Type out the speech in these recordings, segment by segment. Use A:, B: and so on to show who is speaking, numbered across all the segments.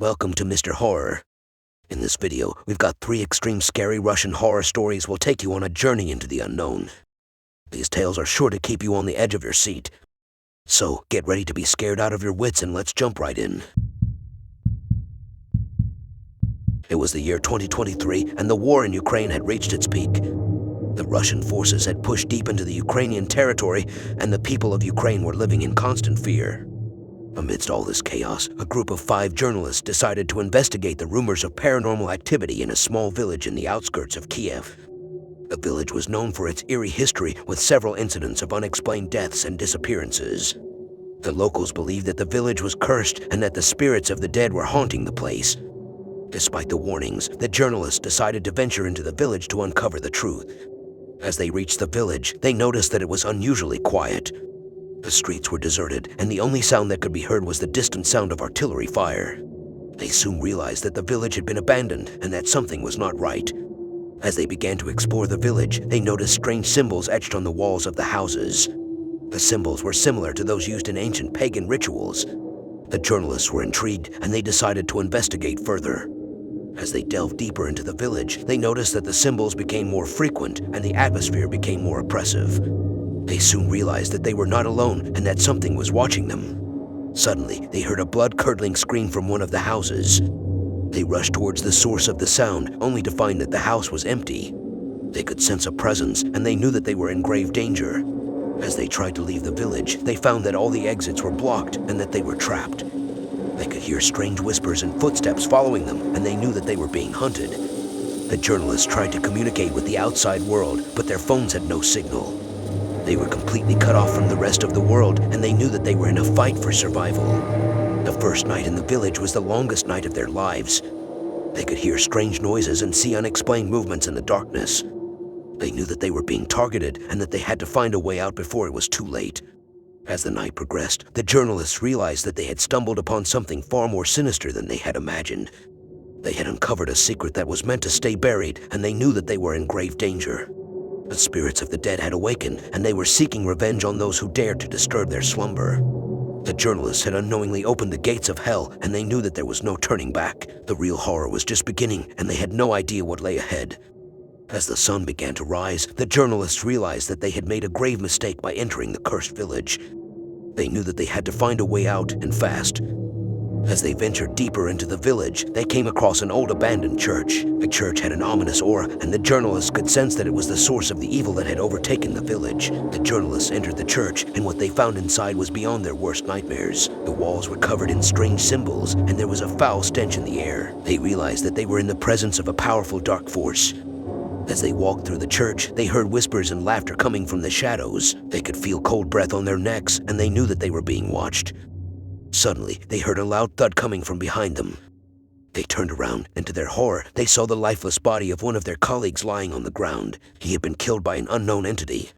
A: Welcome to Mr. Horror. In this video, we've got 3 extreme scary Russian horror stories will take you on a journey into the unknown. These tales are sure to keep you on the edge of your seat. So, get ready to be scared out of your wits and let's jump right in. It was the year 2023 and the war in Ukraine had reached its peak. The Russian forces had pushed deep into the Ukrainian territory and the people of Ukraine were living in constant fear. Amidst all this chaos, a group of 5 journalists decided to investigate the rumors of paranormal activity in a small village in the outskirts of Kiev. The village was known for its eerie history with several incidents of unexplained deaths and disappearances. The locals believed that the village was cursed and that the spirits of the dead were haunting the place. Despite the warnings, the journalists decided to venture into the village to uncover the truth. As they reached the village, they noticed that it was unusually quiet. The streets were deserted, and the only sound that could be heard was the distant sound of artillery fire. They soon realized that the village had been abandoned and that something was not right. As they began to explore the village, they noticed strange symbols etched on the walls of the houses. The symbols were similar to those used in ancient pagan rituals. The journalists were intrigued, and they decided to investigate further. As they delved deeper into the village, they noticed that the symbols became more frequent and the atmosphere became more oppressive. They soon realized that they were not alone and that something was watching them. Suddenly, they heard a blood-curdling scream from one of the houses. They rushed towards the source of the sound, only to find that the house was empty. They could sense a presence, and they knew that they were in grave danger. As they tried to leave the village, they found that all the exits were blocked and that they were trapped. They could hear strange whispers and footsteps following them, and they knew that they were being hunted. The journalists tried to communicate with the outside world, but their phones had no signal. They were completely cut off from the rest of the world, and they knew that they were in a fight for survival. The first night in the village was the longest night of their lives. They could hear strange noises and see unexplained movements in the darkness. They knew that they were being targeted and that they had to find a way out before it was too late. As the night progressed, the journalists realized that they had stumbled upon something far more sinister than they had imagined. They had uncovered a secret that was meant to stay buried, and they knew that they were in grave danger. The spirits of the dead had awakened, and they were seeking revenge on those who dared to disturb their slumber. The journalists had unknowingly opened the gates of hell, and they knew that there was no turning back. The real horror was just beginning, and they had no idea what lay ahead. As the sun began to rise, the journalists realized that they had made a grave mistake by entering the cursed village. They knew that they had to find a way out, and fast. As they ventured deeper into the village, they came across an old abandoned church. The church had an ominous aura, and the journalists could sense that it was the source of the evil that had overtaken the village. The journalists entered the church, and what they found inside was beyond their worst nightmares. The walls were covered in strange symbols, and there was a foul stench in the air. They realized that they were in the presence of a powerful dark force. As they walked through the church, they heard whispers and laughter coming from the shadows. They could feel cold breath on their necks, and they knew that they were being watched. Suddenly, they heard a loud thud coming from behind them. They turned around, and to their horror, they saw the lifeless body of one of their colleagues lying on the ground. He had been killed by an unknown entity.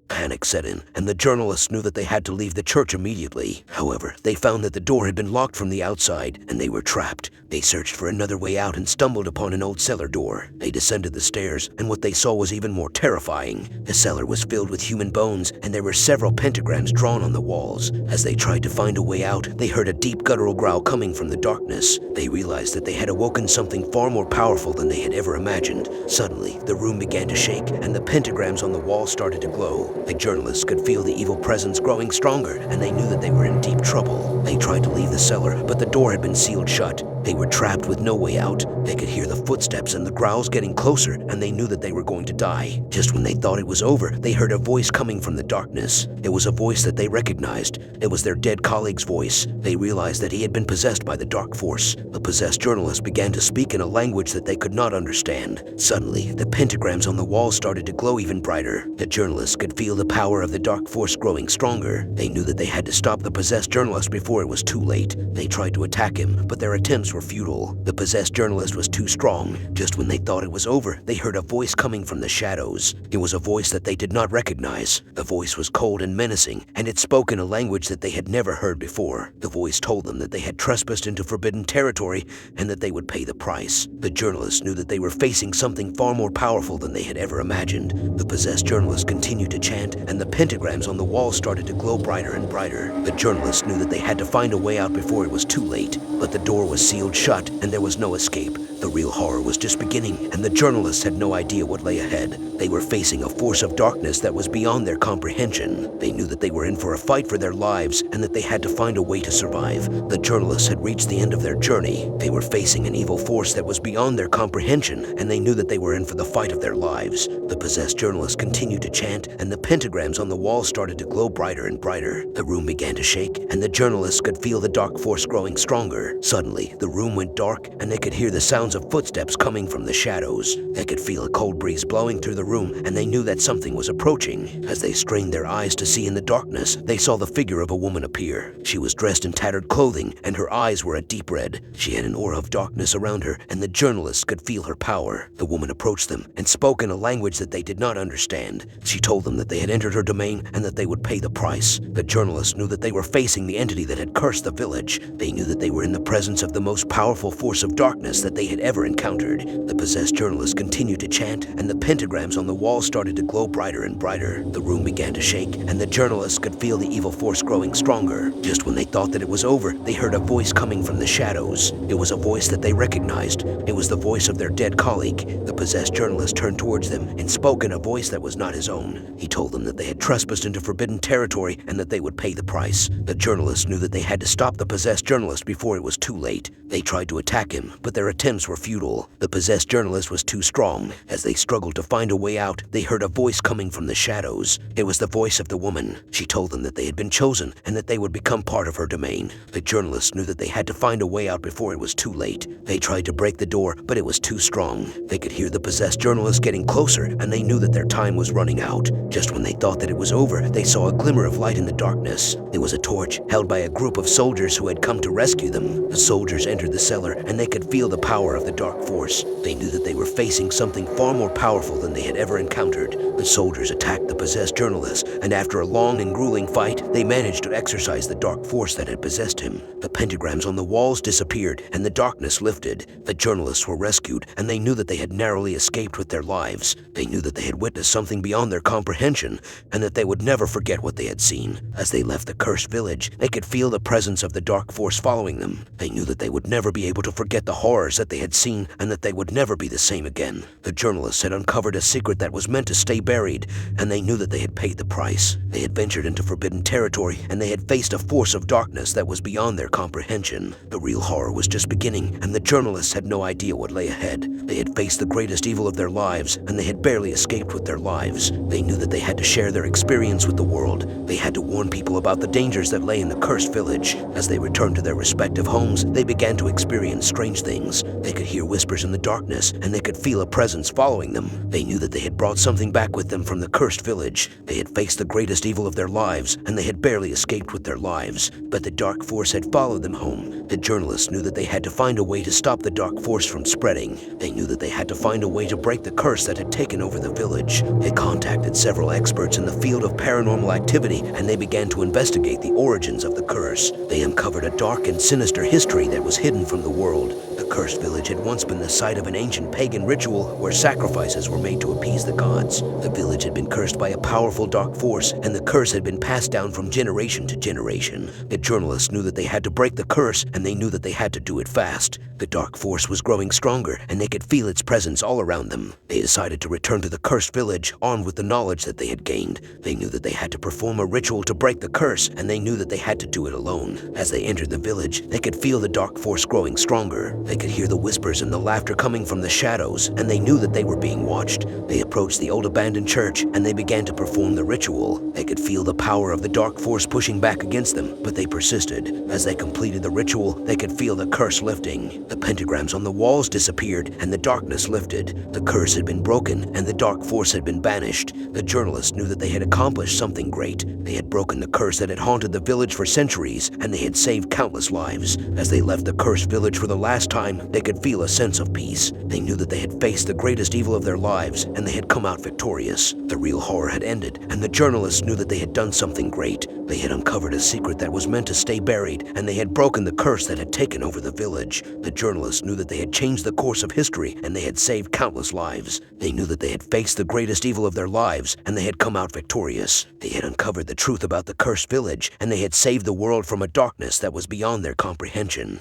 A: Panic set in, and the journalists knew that they had to leave the church immediately. However, they found that the door had been locked from the outside, and they were trapped. They searched for another way out and stumbled upon an old cellar door. They descended the stairs, and what they saw was even more terrifying. The cellar was filled with human bones, and there were several pentagrams drawn on the walls. As they tried to find a way out, they heard a deep guttural growl coming from the darkness. They realized that they had awoken something far more powerful than they had ever imagined. Suddenly, the room began to shake, and the pentagrams on the wall started to glow. The journalists could feel the evil presence growing stronger, and they knew that they were in deep trouble. They tried to leave the cellar, but the door had been sealed shut. They were trapped with no way out. They could hear the footsteps and the growls getting closer, and they knew that they were going to die. Just when they thought it was over, they heard a voice coming from the darkness. It was a voice that they recognized. It was their dead colleague's voice. They realized that he had been possessed by the dark force. The possessed journalist began to speak in a language that they could not understand. Suddenly, the pentagrams on the wall started to glow even brighter. The journalists could feel the power of the dark force growing stronger. They knew that they had to stop the possessed journalist before it was too late. They tried to attack him, but their attempts were futile. The possessed journalist was too strong. Just when they thought it was over, they heard a voice coming from the shadows. It was a voice that they did not recognize. The voice was cold and menacing, and it spoke in a language that they had never heard before. The voice told them that they had trespassed into forbidden territory and that they would pay the price. The journalists knew that they were facing something far more powerful than they had ever imagined. The possessed journalist continued to chant, and the pentagrams on the wall started to glow brighter and brighter. The journalists knew that they had to find a way out before it was too late, but the door was sealed sealed shut, and there was no escape. The real horror was just beginning, and the journalists had no idea what lay ahead. They were facing a force of darkness that was beyond their comprehension. They knew that they were in for a fight for their lives and that they had to find a way to survive. The journalists had reached the end of their journey. They were facing an evil force that was beyond their comprehension, and they knew that they were in for the fight of their lives. The possessed journalists continued to chant, and the pentagrams on the wall started to glow brighter and brighter. The room began to shake, and the journalists could feel the dark force growing stronger. Suddenly, the room went dark, and they could hear the sounds of footsteps coming from the shadows. They could feel a cold breeze blowing through the room, and they knew that something was approaching. As they strained their eyes to see in the darkness, they saw the figure of a woman appear. She was dressed in tattered clothing, and her eyes were a deep red. She had an aura of darkness around her, and the journalists could feel her power. The woman approached them and spoke in a language that they did not understand. She told them that they had entered her domain and that they would pay the price. The journalists knew that they were facing the entity that had cursed the village. They knew that they were in the presence of the most powerful force of darkness that they had ever encountered. The possessed journalists continued to chant, and the pentagrams on the wall started to glow brighter and brighter. The room began to shake, and the journalists could feel the evil force growing stronger. Just when they thought that it was over, they heard a voice coming from the shadows. It was a voice that they recognized. It was the voice of their dead colleague. The possessed journalist turned towards them and spoke in a voice that was not his own. He told them that they had trespassed into forbidden territory and that they would pay the price. The journalists knew that they had to stop the possessed journalist before it was too late. They tried to attack him, but their attempts were futile. The possessed journalist was too strong. As they struggled to find a way out, they heard a voice coming from the shadows. It was the voice of the woman. She told them that they had been chosen and that they would become part of her domain. The journalists knew that they had to find a way out before it was too late. They tried to break the door, but it was too strong. They could hear the possessed journalist getting closer, and they knew that their time was running out. Just when they thought that it was over, they saw a glimmer of light in the darkness. It was a torch held by a group of soldiers who had come to rescue them. The soldiers entered the cellar, and they could feel the power of the dark force. They knew that they were facing something far more powerful than they had ever encountered. The soldiers attacked the possessed journalist, and after a long and grueling fight, they managed to exorcise the dark force that had possessed him. The pentagrams on the walls disappeared, and the darkness lifted. The journalists were rescued, and they knew that they had narrowly escaped with their lives. They knew that they had witnessed something beyond their comprehension, and that they would never forget what they had seen. As they left the cursed village, they could feel the presence of the dark force following them. They knew that they would never be able to forget the horrors that they had seen, and that they would never be the same again. The journalists had uncovered a secret that was meant to stay buried, and they knew that they had paid the price. They had ventured into forbidden territory, and they had faced a force of darkness that was beyond their comprehension. The real horror was just beginning, and the journalists had no idea what lay ahead. They had faced the greatest evil of their lives, and they had barely escaped with their lives. They knew that they had to share their experience with the world. They had to warn people about the dangers that lay in the cursed village. As they returned to their respective homes, they began to experience strange things. They could hear whispers in the darkness, and they could feel a presence following them. They knew that they had brought something back with them from the cursed village. They had faced the greatest evil of their lives, and they had barely escaped with their lives. But the dark force had followed them home. The journalists knew that they had to find a way to stop the dark force from spreading. They knew that they had to find a way to break the curse that had taken over the village. They contacted several experts in the field of paranormal activity, and they began to investigate the origins of the curse. They uncovered a dark and sinister history that was hidden from the world. The cursed village had once been the site of an ancient pagan ritual where sacrifices were made to appease the gods. The village had been cursed by a powerful dark force, and the curse had been passed down from generation to generation. The journalists knew that they had to break the curse, and they knew that they had to do it fast. The dark force was growing stronger, and they could feel its presence all around them. They decided to return to the cursed village, armed with the knowledge that they had gained. They knew that they had to perform a ritual to break the curse, and they knew that they had to do it alone. As they entered the village, they could feel the dark force growing stronger. They could hear the whispers and the laughter coming from the shadows, and they knew that they were being watched. They approached the old abandoned church, and they began to perform the ritual. They could feel the power of the dark force pushing back against them, but they persisted. As they completed the ritual, they could feel the curse lifting. The pentagrams on the walls disappeared, and the darkness lifted. The curse had been broken, and the dark force had been banished. The journalists knew that they had accomplished something great. They had broken the curse that had haunted the village for centuries, and they had saved countless lives. As they left the cursed village for the last time, they could feel a sense of peace. They knew that they had faced the greatest evil of their lives, and they had come out victorious. The real horror had ended, and the journalists knew that they had done something great. They had uncovered a secret that was meant to stay buried, and they had broken the curse that had taken over the village. The journalists knew that they had changed the course of history, and they had saved countless lives. They knew that they had faced the greatest evil of their lives, and they had come out victorious. They had uncovered the truth about the cursed village, and they had saved the world from a darkness that was beyond their comprehension.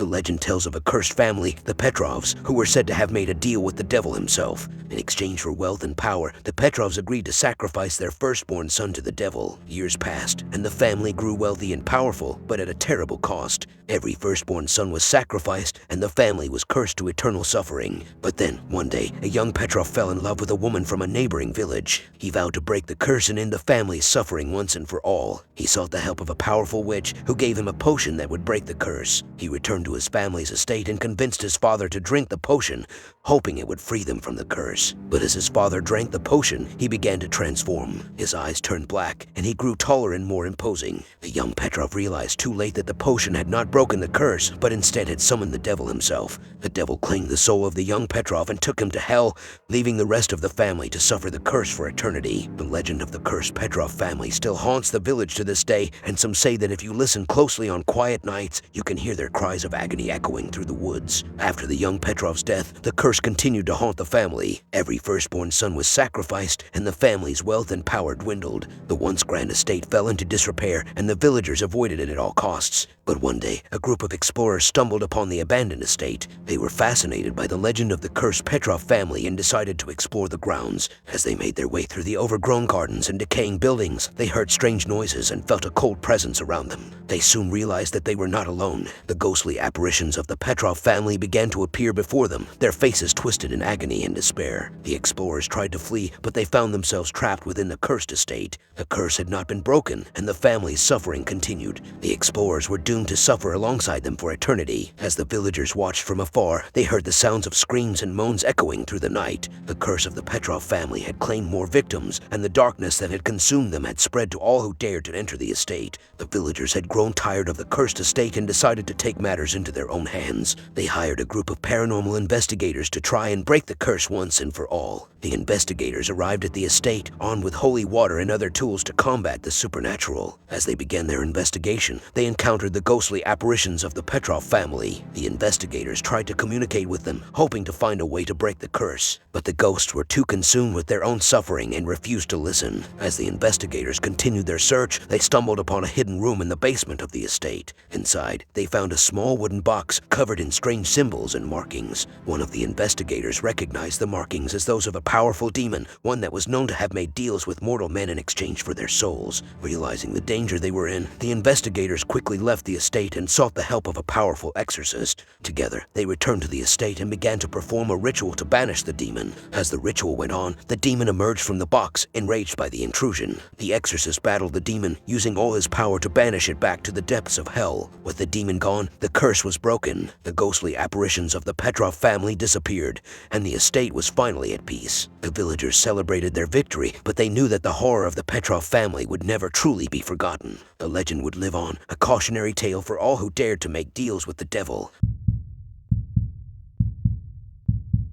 A: The legend tells of a cursed family, the Petrovs, who were said to have made a deal with the devil himself. In exchange for wealth and power, the Petrovs agreed to sacrifice their firstborn son to the devil. Years passed, and the family grew wealthy and powerful, but at a terrible cost. Every firstborn son was sacrificed, and the family was cursed to eternal suffering. But then, one day, a young Petrov fell in love with a woman from a neighboring village. He vowed to break the curse and end the family's suffering once and for all. He sought the help of a powerful witch who gave him a potion that would break the curse. He returned to his family's estate and convinced his father to drink the potion, hoping it would free them from the curse. But as his father drank the potion, he began to transform. His eyes turned black, and he grew taller and more imposing. The young Petrov realized too late that the potion had not broken the curse, but instead had summoned the devil himself. The devil claimed the soul of the young Petrov and took him to hell, leaving the rest of the family to suffer the curse for eternity. The legend of the cursed Petrov family still haunts the village to this day, and some say that if you listen closely on quiet nights, you can hear their cries of agony echoing through the woods. After the young Petrov's death, the curse continued to haunt the family. Every firstborn son was sacrificed, and the family's wealth and power dwindled. The once grand estate fell into disrepair, and the villagers avoided it at all costs. But one day, a group of explorers stumbled upon the abandoned estate. They were fascinated by the legend of the cursed Petrov family and decided to explore the grounds. As they made their way through the overgrown gardens and decaying buildings, they heard strange noises and felt a cold presence around them. They soon realized that they were not alone. The ghostly apparitions of the Petrov family began to appear before them, their faces twisted in agony and despair. The explorers tried to flee, but they found themselves trapped within the cursed estate. The curse had not been broken, and the family's suffering continued. The explorers were doomed to suffer alongside them for eternity. As the villagers watched from afar, they heard the sounds of screams and moans echoing through the night. The curse of the Petrov family had claimed more victims, and the darkness that had consumed them had spread to all who dared to enter the estate. The villagers had grown tired of the cursed estate and decided to take matters into their own hands. They hired a group of paranormal investigators to try and break the curse once and for all. The investigators arrived at the estate, armed with holy water and other tools to combat the supernatural. As they began their investigation, they encountered the ghostly apparitions of the Petrov family. The investigators tried to communicate with them, hoping to find a way to break the curse. But the ghosts were too consumed with their own suffering and refused to listen. As the investigators continued their search, they stumbled upon a hidden room in the basement of the estate. Inside, they found a small wooden box covered in strange symbols and markings. One of the investigators recognized the markings as those of a powerful demon, one that was known to have made deals with mortal men in exchange for their souls. Realizing the danger they were in, the investigators quickly left the estate and sought the help of a powerful exorcist. Together, they returned to the estate and began to perform a ritual to banish the demon. As the ritual went on, the demon emerged from the box, enraged by the intrusion. The exorcist battled the demon, using all his power to banish it back to the depths of hell. With the demon gone, the curse was broken. The ghostly apparitions of the Petrov family disappeared, and the estate was finally at peace. The villagers celebrated their victory, but they knew that the horror of the Petrov family would never truly be forgotten. The legend would live on, a cautionary tale for all who dared to make deals with the devil.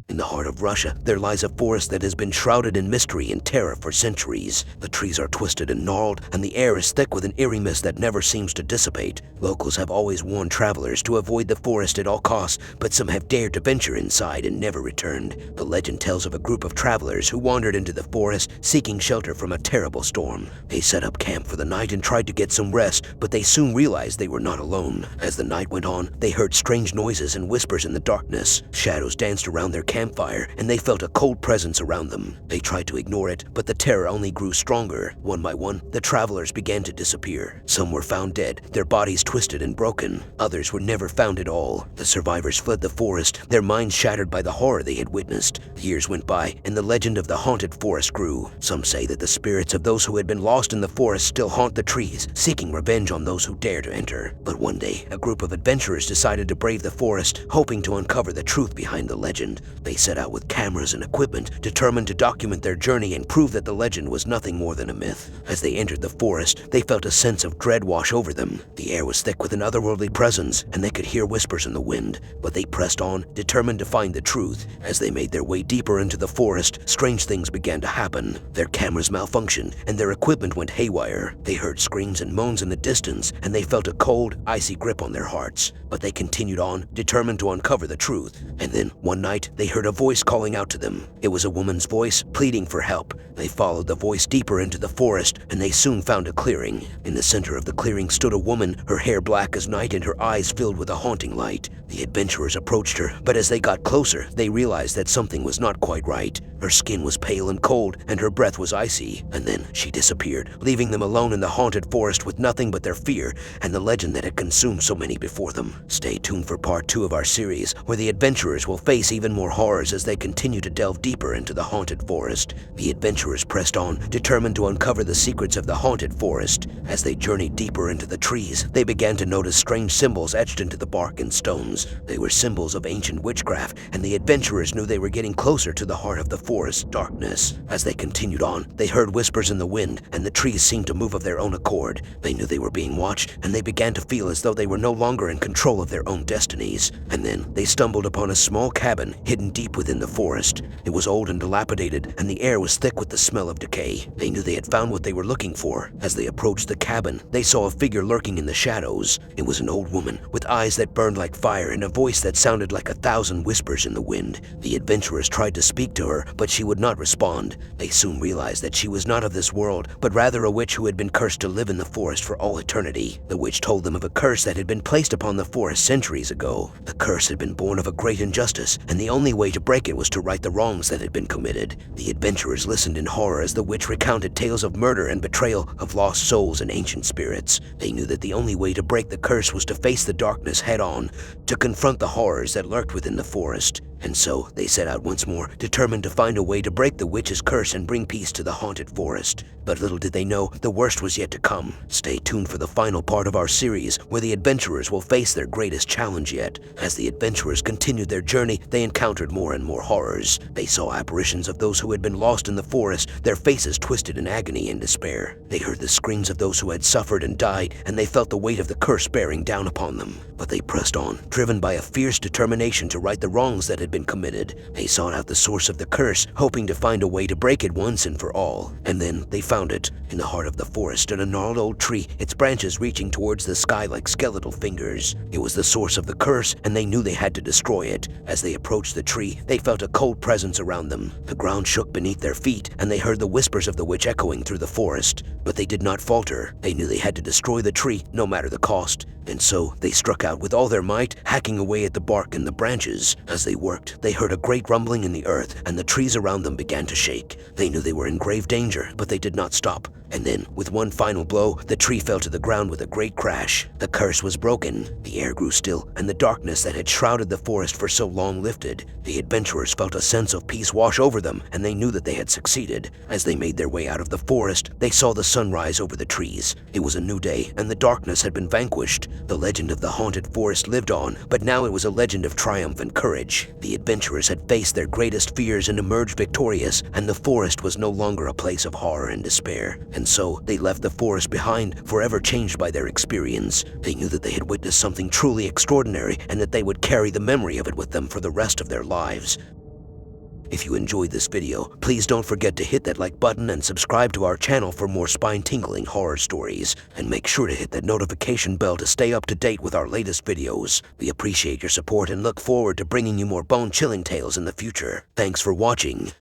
A: In the heart of Russia, there lies a forest that has been shrouded in mystery and terror for centuries. The trees are twisted and gnarled, and the air is thick with an eerie mist that never seems to dissipate. Locals have always warned travelers to avoid the forest at all costs, but some have dared to venture inside and never returned. The legend tells of a group of travelers who wandered into the forest seeking shelter from a terrible storm. They set up camp for the night and tried to get some rest, but they soon realized they were not alone. As the night went on, they heard strange noises and whispers in the darkness. Shadows danced around their campfire, and they felt a cold presence around them. They tried to ignore it, but the terror only grew stronger. One by one, the travelers began to disappear. Some were found dead, their bodies twisted and broken. Others were never found at all. The survivors fled the forest, their minds shattered by the horror they had witnessed. Years went by, and the legend of the haunted forest grew. Some say that the spirits of those who had been lost in the forest still haunt the trees, seeking revenge on those who dare to enter. But one day, a group of adventurers decided to brave the forest, hoping to uncover the truth behind the legend. They set out with cameras and equipment, determined to document their journey and prove that the legend was nothing more than a myth. As they entered the forest, they felt a sense of dread wash over them. The air was thick with an otherworldly presence, and they could hear whispers in the wind. But they pressed on, determined to find the truth. As they made their way deeper into the forest, strange things began to happen. Their cameras malfunctioned, and their equipment went haywire. They heard screams and moans in the distance, and they felt a cold, icy grip on their hearts. But they continued on, determined to uncover the truth. And then, one night, they heard heard a voice calling out to them. It was a woman's voice, pleading for help. They followed the voice deeper into the forest, and they soon found a clearing. In the center of the clearing stood a woman, her hair black as night and her eyes filled with a haunting light. The adventurers approached her, but as they got closer, they realized that something was not quite right. Her skin was pale and cold, and her breath was icy. And then she disappeared, leaving them alone in the haunted forest with nothing but their fear and the legend that had consumed so many before them. Stay tuned for part 2 of our series, where the adventurers will face even more horrors as they continue to delve deeper into the haunted forest. The adventurers pressed on, determined to uncover the secrets of the haunted forest. As they journeyed deeper into the trees, they began to notice strange symbols etched into the bark and stones. They were symbols of ancient witchcraft, and the adventurers knew they were getting closer to the heart of the forest's darkness. As they continued on, they heard whispers in the wind, and the trees seemed to move of their own accord. They knew they were being watched, and they began to feel as though they were no longer in control of their own destinies. And then they stumbled upon a small cabin hidden deep within the forest. It was old and dilapidated, and the air was thick with the smell of decay. They knew they had found what they were looking for. As they approached the cabin, they saw a figure lurking in the shadows. It was an old woman, with eyes that burned like fire and a voice that sounded like 1,000 whispers in the wind. The adventurers tried to speak to her, but she would not respond. They soon realized that she was not of this world, but rather a witch who had been cursed to live in the forest for all eternity. The witch told them of a curse that had been placed upon the forest centuries ago. The curse had been born of a great injustice, and the only way to break it was to right the wrongs that had been committed. The adventurers listened in horror as the witch recounted tales of murder and betrayal, of lost souls and ancient spirits. They knew that the only way to break the curse was to face the darkness head-on, to confront the horrors that lurked within the forest. And so they set out once more, determined to find a way to break the witch's curse and bring peace to the haunted forest. But little did they know, the worst was yet to come. Stay tuned for the final part of our series, where the adventurers will face their greatest challenge yet. As the adventurers continued their journey, they encountered more and more horrors. They saw apparitions of those who had been lost in the forest, their faces twisted in agony and despair. They heard the screams of those who had suffered and died, and they felt the weight of the curse bearing down upon them. But they pressed on, driven by a fierce determination to right the wrongs that had been committed. They sought out the source of the curse, hoping to find a way to break it once and for all. And then they found it. In the heart of the forest stood a gnarled old tree, its branches reaching towards the sky like skeletal fingers. It was the source of the curse, and they knew they had to destroy it. As they approached the tree, they felt a cold presence around them. The ground shook beneath their feet, and they heard the whispers of the witch echoing through the forest. But they did not falter. They knew they had to destroy the tree, no matter the cost. And so they struck out with all their might, hacking away at the bark and the branches. As they worked, they heard a great rumbling in the earth, and the trees around them began to shake. They knew they were in grave danger, but they did not stop. And then, with one final blow, the tree fell to the ground with a great crash. The curse was broken. The air grew still, and the darkness that had shrouded the forest for so long lifted. The adventurers felt a sense of peace wash over them, and they knew that they had succeeded. As they made their way out of the forest, they saw the sun rise over the trees. It was a new day, and the darkness had been vanquished. The legend of the haunted forest lived on, but now it was a legend of triumph and courage. The adventurers had faced their greatest fears and emerged victorious, and the forest was no longer a place of horror and despair. And so they left the forest behind, forever changed by their experience. They knew that they had witnessed something truly extraordinary, and that they would carry the memory of it with them for the rest of their lives. If you enjoyed this video, please don't forget to hit that like button and subscribe to our channel for more spine-tingling horror stories. And make sure to hit that notification bell to stay up to date with our latest videos. We appreciate your support and look forward to bringing you more bone-chilling tales in the future. Thanks for watching.